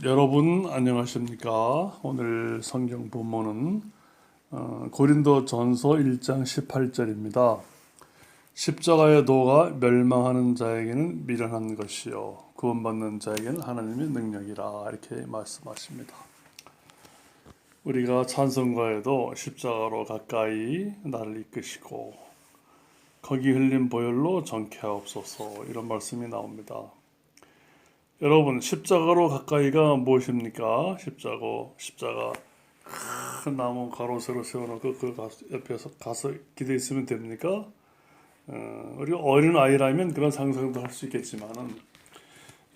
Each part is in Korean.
여러분 안녕하십니까? 오늘 성경 본문은 고린도전서 1장 18절입니다. 십자가의 도가 멸망하는 자에게는 미련한 것이요 구원받는 자에게는 하나님의 능력이라 이렇게 말씀하십니다. 우리가 찬송가에도 십자가로 가까이 나를 이끄시고 거기 흘린 보혈로 정케하옵소서 이런 말씀이 나옵니다. 여러분 십자가로 가까이가 무엇입니까? 십자가 큰 나무 가로 세로 세워놓고 그 옆에서 가서 기대 있으면 됩니까? 우리가 어린 아이라면 그런 상상도 할 수 있겠지만은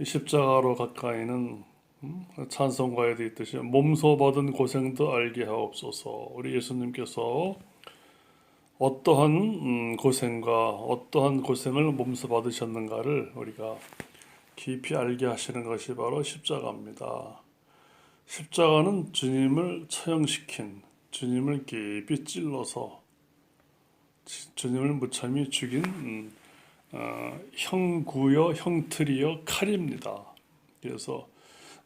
이 십자가로 가까이는 찬송가에도 있듯이 몸소 받은 고생도 알게 하옵소서. 우리 예수님께서 어떠한 고생과 어떠한 고생을 몸소 받으셨는가를 우리가 깊이 알게 하시는 것이 바로 십자가입니다. 십자가는 주님을 처형시킨, 주님을 깊이 찔러서 주님을 무참히 죽인 형구여 형틀이여 칼입니다. 그래서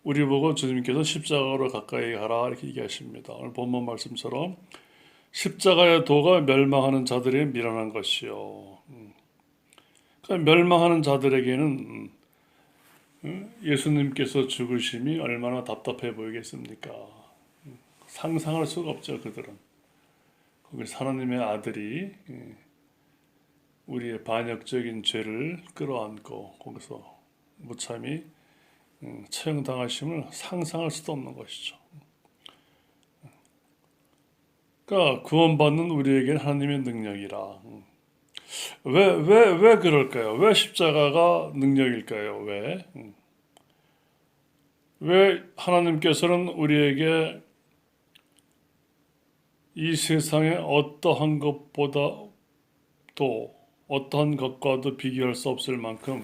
우리 보고 주님께서 십자가로 가까이 가라 이렇게 얘기하십니다. 오늘 본문 말씀처럼 십자가의 도가 멸망하는 자들에게 미련한 것이요. 그러니까 멸망하는 자들에게는 예수님께서 죽으심이 얼마나 답답해 보이겠습니까? 상상할 수가 없죠, 그들은. 거기 하나님의 아들이 우리의 반역적인 죄를 끌어안고 거기서 무참히 처형당하심을 상상할 수도 없는 것이죠. 그러니까 구원받는 우리에게는 하나님의 능력이라. 왜 그럴까요? 왜 십자가가 능력일까요? 왜 하나님께서는 우리에게 이 세상의 어떠한 것보다 또 어떠한 것과도 비교할 수 없을 만큼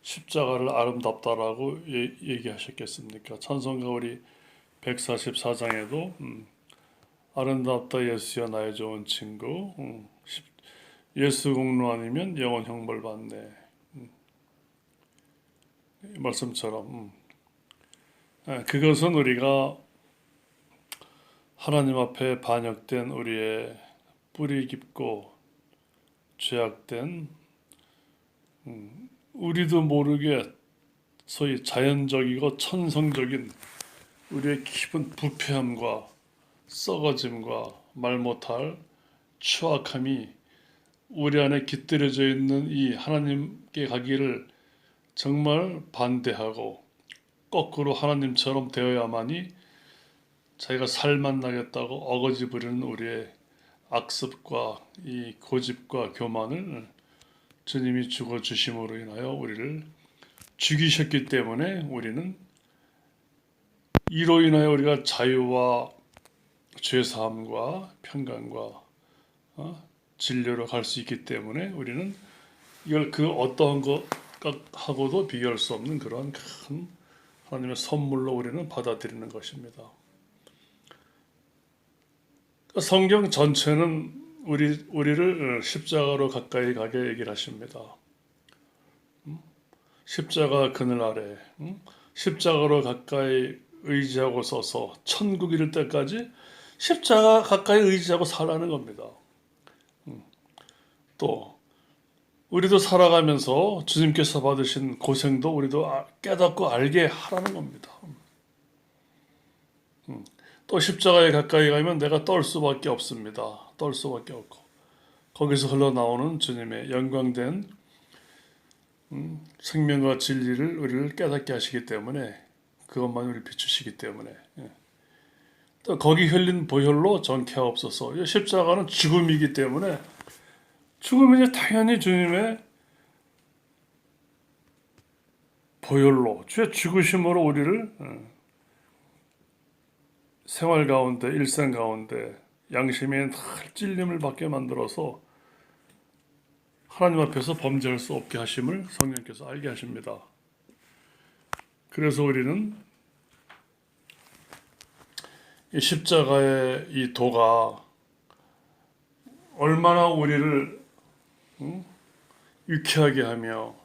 십자가를 아름답다라고 얘기하셨겠습니까? 찬송가 우리 144장에도 아름답다 예수야 나의 좋은 친구 예수 공로 아니면 영원 형벌 받네 이 말씀처럼 그것은 우리가 하나님 앞에 반역된 우리의 뿌리 깊고 죄악된 우리도 모르게 소위 자연적이고 천성적인 우리의 깊은 부패함과 썩어짐과 말 못할 추악함이 우리 안에 깃들여져 있는 이 하나님께 가기를 정말 반대하고 거꾸로 하나님처럼 되어야만이 자기가 살맛나겠다고 어거지 부리는 우리의 악습과 이 고집과 교만을 주님이 죽어주심으로 인하여 우리를 죽이셨기 때문에 우리는 이로 인하여 우리가 자유와 죄사함과 평강과 진료로 갈 수 있기 때문에 우리는 이걸 그 어떠한 것하고도 비교할 수 없는 그러한 큰 하나님의 선물로 우리는 받아들이는 것입니다. 성경 전체는 우리를 십자가로 가까이 가게 얘기를 하십니다. 십자가 그늘 아래 십자가로 가까이 의지하고 서서 천국 이를 때까지 십자가 가까이 의지하고 살라는 겁니다. 또 우리도 살아가면서 주님께서 받으신 고생도 우리도 깨닫고 알게 하라는 겁니다. 또 십자가에 가까이 가면 내가 떨 수밖에 없습니다. 떨 수밖에 없고 거기서 흘러나오는 주님의 영광된 생명과 진리를 우리를 깨닫게 하시기 때문에 그것만 우리 비추시기 때문에 또 거기 흘린 보혈로 정케하옵소서. 십자가는 죽음이기 때문에 죽음은 당연히 주님의 보혈로 주의 죽으심으로 우리를 생활 가운데 일상 가운데 양심에 늘 찔림을 받게 만들어서 하나님 앞에서 범죄할 수 없게 하심을 성령께서 알게 하십니다. 그래서 우리는 이 십자가의 이 도가 얼마나 우리를 유쾌하게 하며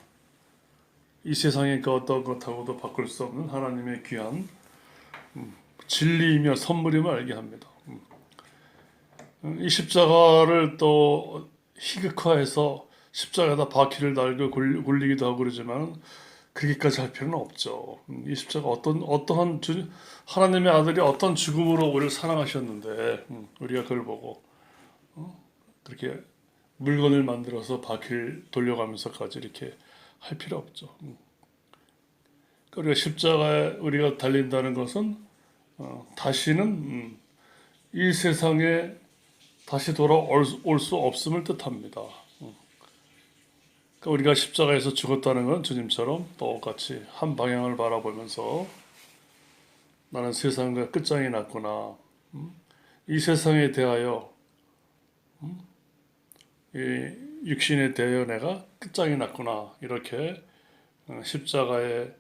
이 세상의 그 어떤 것하고도 바꿀 수 없는 하나님의 귀한 진리이며 선물임을 알게 합니다. 이 십자가를 또 희극화해서 십자가에다 바퀴를 달고 굴리기도 하고 그러지만 그렇게까지 할 필요는 없죠. 이 십자가 어떠한 하나님의 아들이 어떤 죽음으로 우리를 사랑하셨는데 우리가 그걸 보고 그렇게 물건을 만들어서 바퀴를 돌려가면서까지 이렇게 할 필요 없죠. 그러니까 우리가 십자가에 우리가 달린다는 것은 다시는 이 세상에 다시 돌아올 수 없음을 뜻합니다. 그러니까 우리가 십자가에서 죽었다는 건 주님처럼 똑같이 한 방향을 바라보면서 나는 세상과 끝장이 났구나. 이 세상에 대하여 이 육신에 대하여 내가 끝장이 났구나. 이렇게 십자가의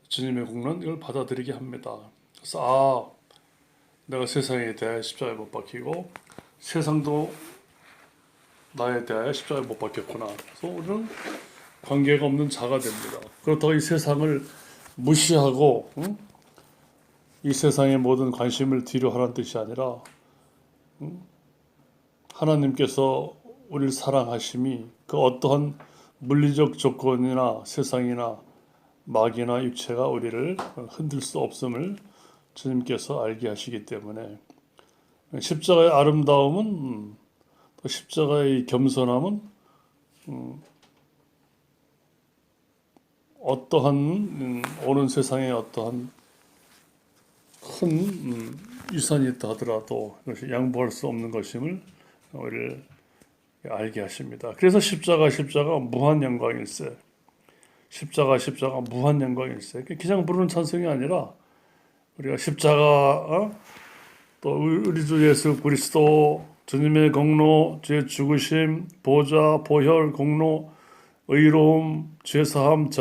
주님의 국론 이걸 받아들이게 합니다. 그래서 내가 세상에 대하여 십자가에 못 박히고 세상도 나에 대하여 십자가에 못 박혔구나. 그래서 우리는 관계가 없는 자가 됩니다. 그렇다고 이 세상을 무시하고 이 세상의 모든 관심을 뒤로 하라는 뜻이 아니라 하나님께서 우리를 사랑하심이 그 어떠한 물리적 조건이나 세상이나 마귀나 육체가 우리를 흔들 수 없음을 주님께서 알게 하시기 때문에 십자가의 아름다움은 또 십자가의 겸손함은 어떠한 오는 세상에 어떠한 큰 유산이 있다 하더라도 이것이 양보할 수 없는 것임을 우리를 알게 하십니다. 그래서 십자가 무한 영광일세. 십자가 무한 영광일세. 그냥 부르는 찬송이 아니라 우리가 십자가 또 우리 주 예수 그리스도 주님의 공로, 주의 죽으심, 보좌, 보혈, 공로, 의로움, 죄사함,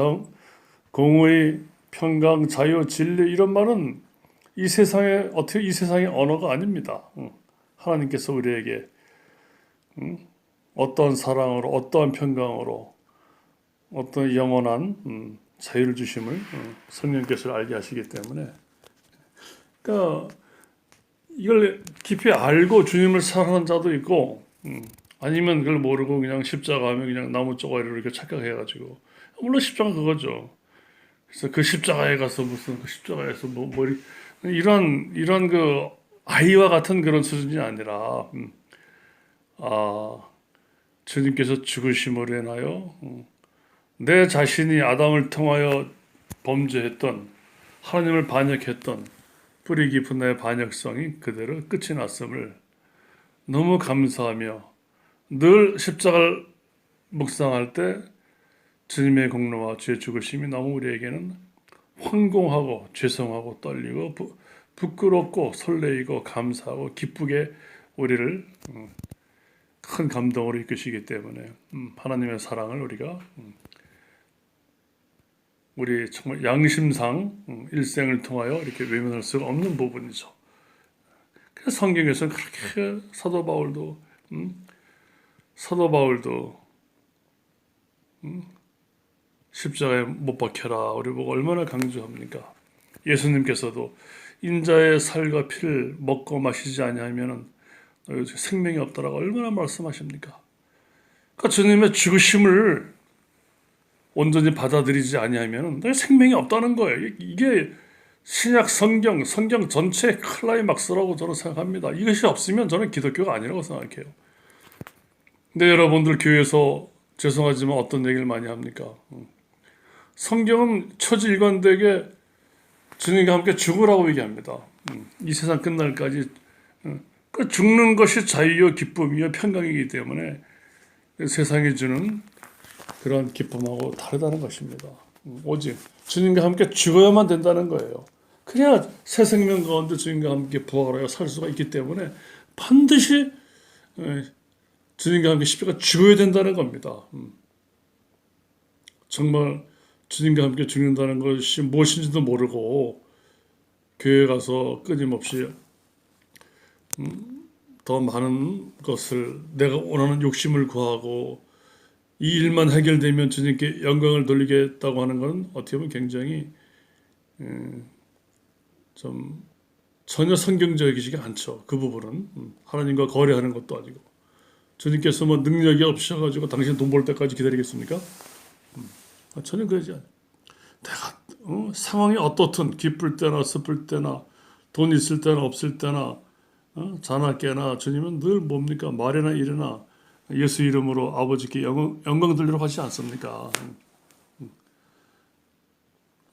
공의, 평강, 자유, 진리 이런 말은 이 세상의 언어가 아닙니다. 하나님께서 우리에게 어떠한 사랑으로, 어떠한 평강으로, 어떤 영원한 자유를 주심을 성령께서 알게 하시기 때문에, 그러니까 이걸 깊이 알고 주님을 사랑하는 자도 있고, 아니면 그걸 모르고 그냥 십자가 하면 그냥 나무 쪼가리로 이렇게 착각해가지고, 물론 십자가 그거죠. 그래서 그 십자가에 가서 무슨 그 십자가에서 이런 그 아이와 같은 그런 수준이 아니라, 주님께서 죽으심으로 인하여 내 자신이 아담을 통하여 범죄했던 하나님을 반역했던 뿌리 깊은 나의 반역성이 그대로 끝이 났음을 너무 감사하며 늘 십자가를 묵상할 때 주님의 공로와 주의 죽으심이 너무 우리에게는 황공하고 죄송하고 떨리고 부끄럽고 설레이고 감사하고 기쁘게 우리를 큰 감동으로 이끄시기 때문에 하나님의 사랑을 우리가 우리 정말 양심상 일생을 통하여 이렇게 외면할 수가 없는 부분이죠. 그래서 성경에서는 그렇게 사도 바울도 십자가에 못 박혀라 우리 보고 얼마나 강조합니까? 예수님께서도 인자의 살과 피를 먹고 마시지 아니하면은 생명이 없다라고 얼마나 말씀하십니까? 그러니까 주님의 죽으심을 온전히 받아들이지 아니하면 생명이 없다는 거예요. 이게 신약 성경 전체의 클라이막스라고 저는 생각합니다. 이것이 없으면 저는 기독교가 아니라고 생각해요. 근데 여러분들 교회에서 죄송하지만 어떤 얘기를 많이 합니까? 성경은 초지일관되게 주님과 함께 죽으라고 얘기합니다. 이 세상 끝날까지 그 죽는 것이 자유요 기쁨이요 평강이기 때문에 세상이 주는 그런 기쁨하고 다르다는 것입니다. 오직 주님과 함께 죽어야만 된다는 거예요. 그래야 새 생명 가운데 주님과 함께 부활하여 살 수가 있기 때문에 반드시 주님과 함께 십자가 죽어야 된다는 겁니다. 정말 주님과 함께 죽는다는 것이 무엇인지도 모르고 교회 가서 끊임없이 더 많은 것을 내가 원하는 욕심을 구하고 이 일만 해결되면 주님께 영광을 돌리겠다고 하는 것은 어떻게 보면 굉장히 좀 전혀 성경적이지가 않죠. 그 부분은 하나님과 거래하는 것도 아니고 주님께서 뭐 능력이 없으셔가지고 당신 돈 벌 때까지 기다리겠습니까? 전혀 그러지 않아요. 내가 상황이 어떻든 기쁠 때나 슬플 때나 돈 있을 때나 없을 때나 자나 깨나 주님은 늘 뭡니까 말이나 일이나 예수 이름으로 아버지께 영광 돌리러 가지 않습니까?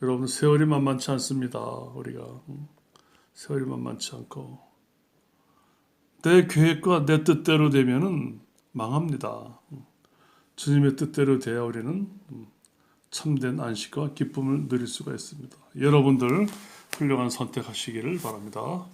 여러분 세월이 만만치 않습니다. 우리가 세월이 만만치 않고 내 계획과 내 뜻대로 되면은 망합니다. 주님의 뜻대로 돼야 우리는 참된 안식과 기쁨을 누릴 수가 있습니다. 여러분들 훌륭한 선택하시기를 바랍니다.